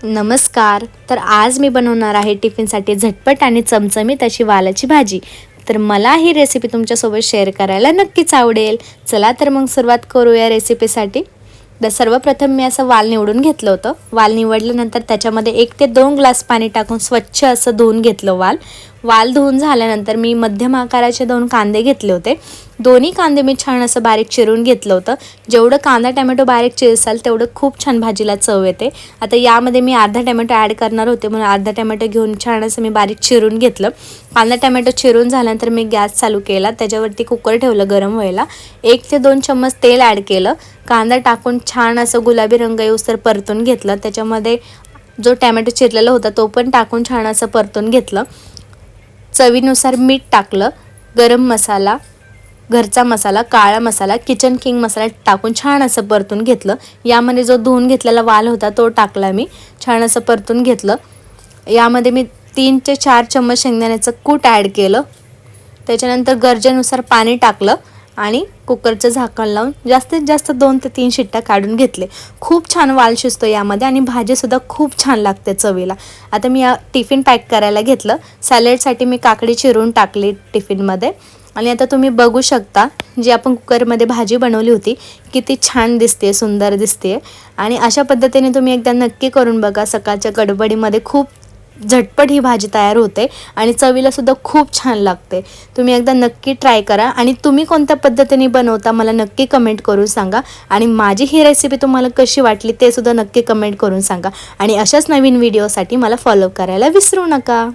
नमस्कार. तर आज मी बनवणार आहे टिफिनसाठी झटपट आणि चमचमीत अशी वालाची भाजी. तर मला ही रेसिपी तुमच्यासोबत शेअर करायला नक्कीच आवडेल. चला तर मग सुरुवात करूया रेसिपीसाठी. तर सर्वप्रथम मी असं वाल निवडून घेतलं होतं. वाल निवडल्यानंतर त्याच्यामध्ये 1 ते 2 ग्लास पाणी टाकून स्वच्छ असं धुवून घेतलं वाल धुवून झाल्यानंतर मी मध्यम आकाराचे 2 कांदे घेतले होते. दोन्ही कांदे मी छान असं बारीक चिरून घेतलं होतं. जेवढं कांदा टोमॅटो बारीक चिरसाल तेवढं खूप छान भाजीला चव येते. आता यामध्ये मी अर्धा टोमॅटो ॲड करणार होते म्हणून अर्धा टोमॅटो घेऊन छान असं मी बारीक चिरून घेतलं. कांदा टोमॅटो चिरून झाल्यानंतर मी गॅस चालू केला. त्याच्यावरती कुकर ठेवलं गरम व्हायला. 1 ते 2 चम्मच तेल ॲड केलं. कांदा टाकून छान असं गुलाबी रंग येऊस्तर परतून घेतलं. त्याच्यामध्ये जो टोमॅटो चिरलेला होता तो पण टाकून छान असं परतून घेतलं. चवीनुसार मीठ टाकलं. गरम मसाला, घरचा मसाला, काळा मसाला, किचन किंग मसाला टाकून छान असं परतून घेतलं. यामध्ये जो धुवून घेतलेला वाल होता तो टाकला मी. छान असं परतून घेतलं. यामध्ये मी 3 ते 4 चम्मच शेंगदाण्याचं कूट ॲड केलं. त्याच्यानंतर गरजेनुसार पाणी टाकलं आणि कुकरचं झाकण लावून जास्तीत जास्त 2 ते 3 शिट्ट्या काढून घेतले. खूप छान वाल शिजतो यामध्ये आणि भाजीसुद्धा खूप छान लागते चवीला. आता मी टिफिन पॅक करायला घेतलं. सॅलेडसाठी मी काकडी चिरून टाकली टिफिनमध्ये. आणि आता तुम्ही बघू शकता जी आपण कुकरमध्ये भाजी बनवली होती किती छान दिसते, सुंदर दिसते. आणि अशा पद्धतीने तुम्ही एकदा नक्की करून बघा. सकाळच्या गडबडीमध्ये खूप झटपट ही भाजी तयार होते आणि चवीला सुद्धा खूप छान लागते. तुम्ही एकदा नक्की ट्राय करा आणि तुम्ही कोणत्या पद्धतीने बनवता मला नक्की कमेंट करून सांगा. आणि माझी ही रेसिपी तुम्हाला कशी वाटली ते सुद्धा नक्की कमेंट करून सांगा. आणि अशाच नवीन व्हिडिओसाठी मला फॉलो करायला विसरू नका.